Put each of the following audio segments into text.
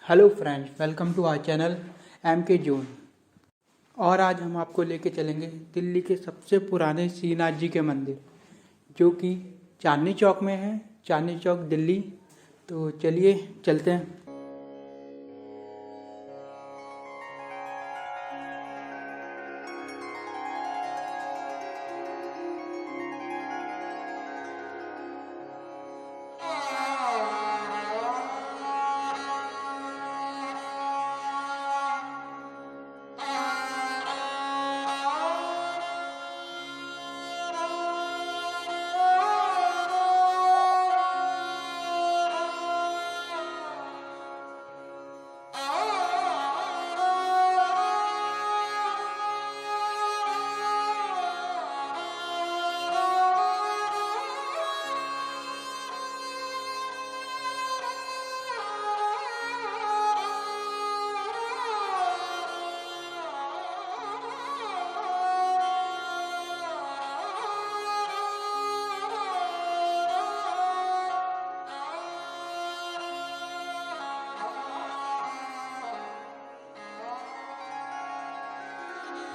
Hello friends, welcome to our channel M K zone. और आज हम आपको लेके चलेंगे दिल्ली के सबसे पुराने श्रीनाथ जी के मंदिर, जो कि चांदनी चौक में है। चांदनी चौक, दिल्ली। तो चलिए चलते हैं।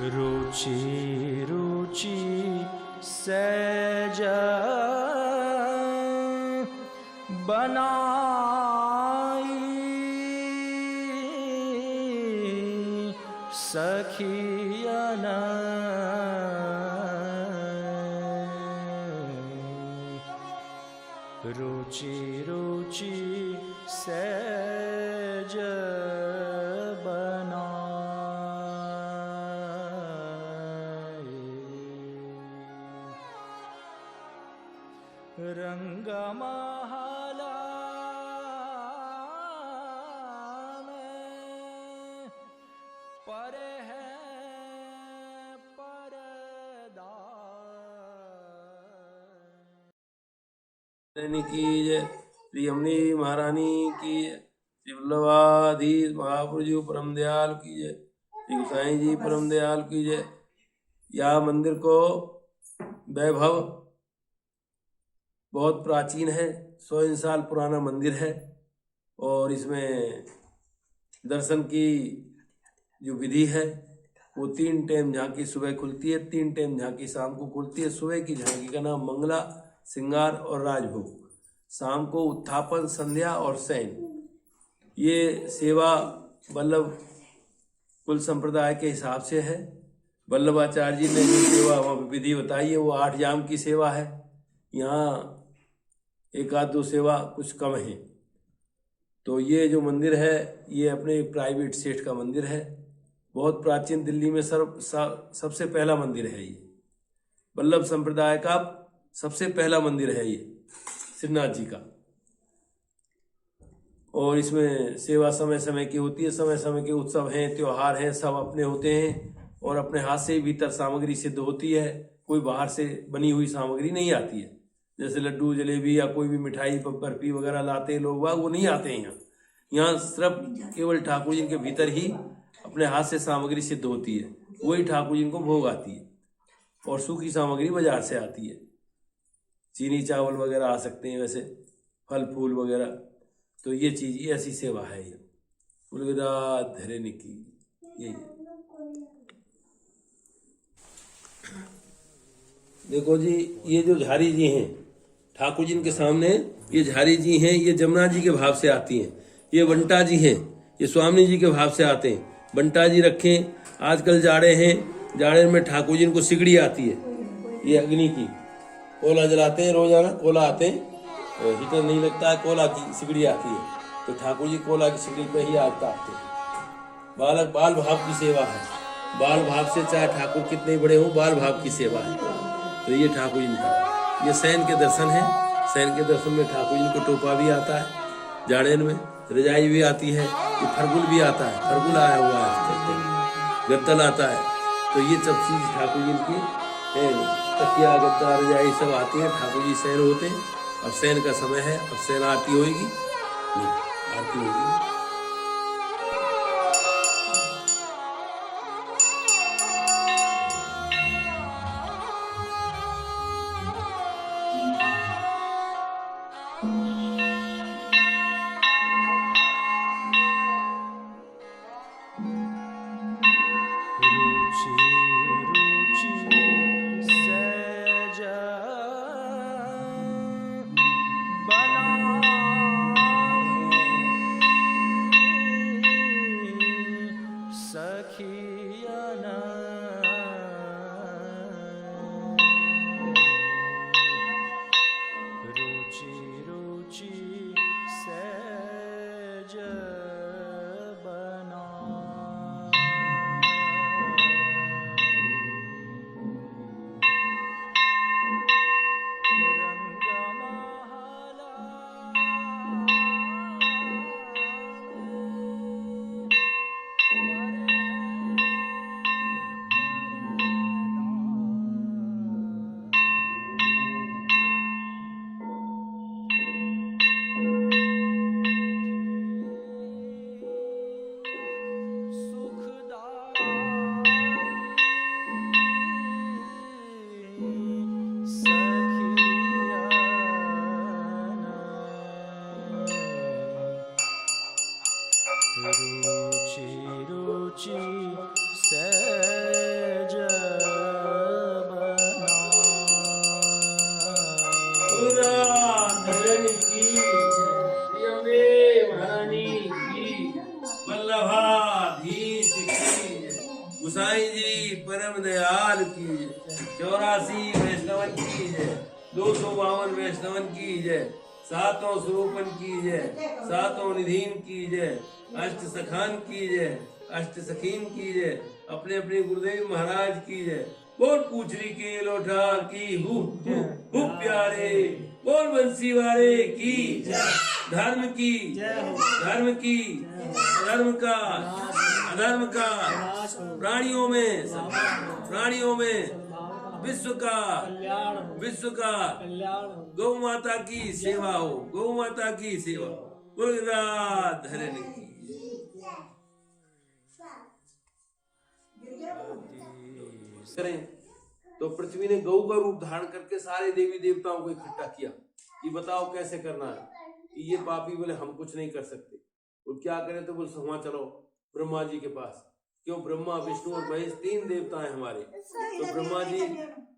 रुचि रुचि सहज बनाई सखियन रुचि रुचि सहज रंगमहला में परे है परदा। की जय, श्री यमुनी महारानी की जय, श्री वल्लभाधीश महापुरुष जी परम दयाल की जय, श्री गोसाई जी परम दयाल की जय। यह मंदिर को वैभव बहुत प्राचीन है, 100 साल पुराना मंदिर है। और इसमें दर्शन की जो विधि है वो 3 टाइम झांकी सुबह खुलती है, 3 टाइम झांकी शाम को खुलती है। सुबह की झांकी का नाम मंगला, श्रृंगार और राजभोग। शाम को उत्थापन, संध्या और शयन। ये सेवा वल्लभ कुल संप्रदाय के हिसाब से है। वल्लभाचार्य जी ने जो सेवा विधि बताई है वो 8 जाम की सेवा है। यहाँ 1-2 सेवा कुछ कम है। तो ये जो मंदिर है ये अपने प्राइवेट सेठ का मंदिर है। बहुत प्राचीन, दिल्ली में सबसे पहला मंदिर है ये। वल्लभ संप्रदाय का सबसे पहला मंदिर है ये श्रीनाथ जी का। और इसमें सेवा समय समय की होती है। समय समय के उत्सव हैं, त्योहार हैं, सब अपने होते हैं। और अपने हाथ से भीतर सामग्री सिद्ध होती है। कोई बाहर से बनी हुई सामग्री नहीं आती है। जैसे लड्डू, जलेबी या कोई भी मिठाई, बर्फी वगैरह लाते हैं लोग, वो नहीं आते हैं यहाँ। यहाँ सिर्फ केवल ठाकुर जी के भीतर ही अपने हाथ से सामग्री सिद्ध होती है। वही ठाकुर जी को भोग आती है। और सूखी सामग्री बाजार से आती है। चीनी चावल वगैरह आ सकते हैं, वैसे फल फूल वगैरह। तो ये चीज़, ये ऐसी सेवा है ये उलविदा धरनी की। ये देखो जी, ये जो झारी जी हैं ठाकुर जी के सामने, ये झारी जी हैं, ये जमुना जी के भाव से आती हैं। ये बंटा जी हैं, ये स्वामी जी के भाव से आते हैं। बंटा जी रखें। आजकल जाड़े हैं, जाड़े में ठाकुर जी को सिगड़ी आती है, ये अग्नि की। कोला जलाते हैं रोजाना, कोला आते हैं, हीटर नहीं लगता है, कोला की सिगड़ी आती है। तो ठाकुर जी कोला की सिगड़ी पे ही आग तापते हैं। बाल भाव की सेवा है। बाल भाव से चाहे ठाकुर कितने बड़े हों, बाल भाव की सेवा है। तो ये ठाकुर जी का, ये शयन के दर्शन है। शयन के दर्शन में ठाकुर जी को टोपा भी आता है, जाड़ेन में रजाई भी आती है, ये फरगुल भी आता है, फरगुल आया हुआ है, गद्दल आता है। तो ये सब चीज ठाकुर जी की है। तकिया, गद्दा, रजाई सब आती है। ठाकुर जी शयन होते हैं। अब शयन का समय है, अब शयन आरती होगी, आरती होगी। रुचि सहज वल्लभाधीश की गुसाई जी परम दयाल की 84 वैष्णवन की जय 252 वैष्णवन की जय 7 स्वरूपन की जय 7 निधीन की जय अष्ट सखान की जय अष्ट सखीन की जय अपने अपने गुरुदेव महाराज की जय बोल पूछरी के लोठा की हु प्यारे बोल बंसी वाले की धर्म की धर्म की धर्म का अधर्म का प्राणियों में विश्व का गौ माता की सेवा हो गौ माता की सेवा बोल धरण की करें तो पृथ्वी ने गौ का रूप धारण करके सारे देवी देवताओं को इकट्ठा किया कि बताओ कैसे करना है कि ये पापी बोले हम कुछ नहीं कर सकते और क्या करें तो बोले वहां चलो ब्रह्मा जी के पास क्यों ब्रह्मा विष्णु और महेश 3 देवता हैं हमारे तो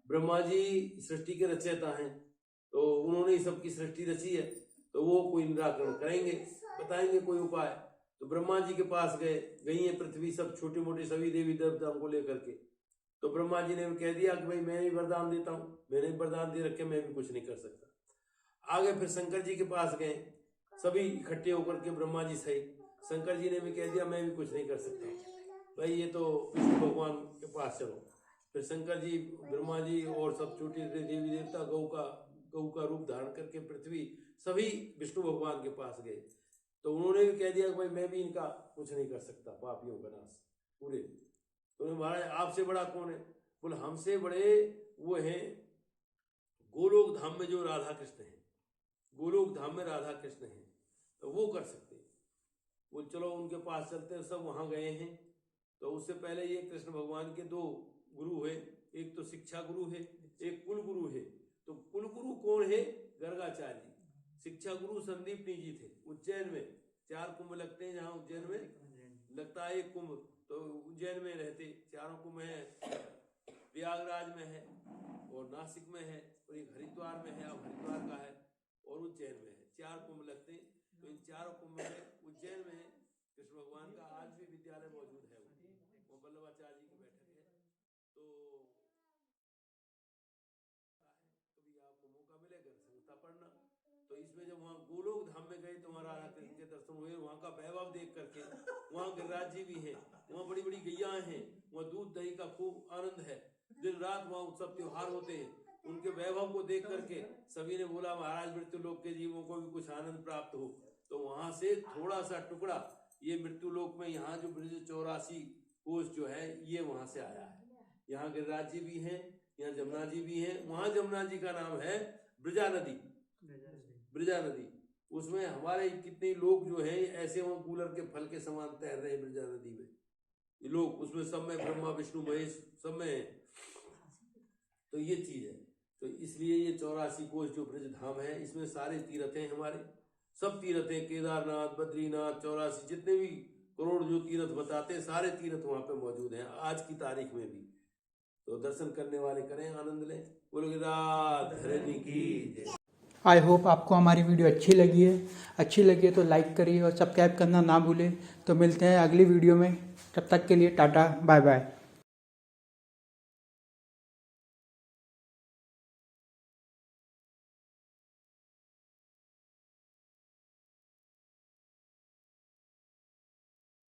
ब्रह्मा जी सृष्टि के रचयिता हैं तो उन्होंने सबकी सृष्टि रची है तो वो कोई निराकरण करेंगे बताएंगे कोई उपाय तो ब्रह्मा जी के पास गई है पृथ्वी सब छोटे मोटे सभी देवी देवताओं को लेकर के तो ब्रह्मा जी ने कह दिया कि भाई मैं भी वरदान देता हूँ मैंने वरदान दे रखे मैं भी कुछ नहीं कर सकता आगे फिर शंकर जी के पास गए सभी इकट्ठे होकर के ब्रह्मा जी सही शंकर जी ने भी कह दिया मैं भी कुछ नहीं कर सकता भाई ये तो विष्णु भगवान के पास चलो फिर शंकर जी ब्रह्मा जी और सब छोटे देवी देवता गौ का रूप धारण करके पृथ्वी सभी विष्णु भगवान के पास गए तो उन्होंने भी कह दिया कि भाई मैं भी इनका कुछ नहीं कर सकता पापियों का नाश पूरे तो महाराज आपसे बड़ा कौन है बोले हमसे बड़े वो हैं गोलोक धाम में जो राधा कृष्ण है गोलोक धाम में राधा कृष्ण है तो वो कर सकते हैं वो चलो उनके पास चलते हैं सब वहां गए हैं तो उससे पहले ये कृष्ण भगवान के 2 गुरु है एक तो शिक्षा गुरु है एक कुल गुरु है तो कुल गुरु कौन है गर्गाचार्य जी शिक्षा गुरु संदीपनी जी थे उज्जैन में 4 कुंभ लगते हैं जहाँ उज्जैन में लगता है 1 कुंभ तो उज्जैन में रहते 4 कुंभ है प्रयागराज में है और नासिक में है और एक हरिद्वार में है अब हरिद्वार का है और उज्जैन में है 4 कुंभ लगते हैं तो इन 4 कुंभ में उज्जैन में कृष्ण भगवान का आज भी विद्यालय मौजूद है वो वल्लभाचार्य जी की बैठक है तो कभी आपको मौका मिलेगा संस्था पढ़ना तो इसमें जब वहाँ गोलोक धाम में गए तो वहाँ राधा कृष्ण के दर्शन हुए वहाँ का वैभव देख करके वहाँ गिरिराज जी भी हैं वहाँ बड़ी बड़ी गैया हैं वहाँ दूध दही का खूब आनंद है दिन रात वहाँ उत्सव त्योहार होते हैं उनके वैभव को देख करके सभी ने बोला महाराज मृत्यु लोक के जीवों को भी कुछ आनंद प्राप्त हो तो वहां से थोड़ा सा टुकड़ा ये मृत्यु लोक में यहाँ जो ब्रज 84 कोष जो है ये वहां से आया है यहाँ गिरिराज जी भी हैं यहाँ जमुना जी भी हैं वहाँ जमुना जी का नाम है ब्रजा नदी उसमें हमारे कितने लोग जो है ऐसे वहाँ कूलर के फल के समान तैर रहे हैं ब्रजा नदी में ये लोग उसमें सब में ब्रह्मा विष्णु महेश सब में है तो ये चीज है तो इसलिए ये 84 कोष जो ब्रज धाम है इसमें सारे तीर्थ हैं हमारे सब तीर्थ हैं केदारनाथ बद्रीनाथ 84 जितने भी करोड़ जो तीर्थ बताते हैं सारे तीर्थ वहां पे मौजूद हैं आज की तारीख में भी तो दर्शन करने वाले करें आनंद लें बोलो राधे की जय। आई होप आपको हमारी वीडियो अच्छी लगी है तो लाइक करिए और सब्सक्राइब करना ना भूलें तो मिलते हैं अगली वीडियो में तब तक के लिए टाटा बाय बाय।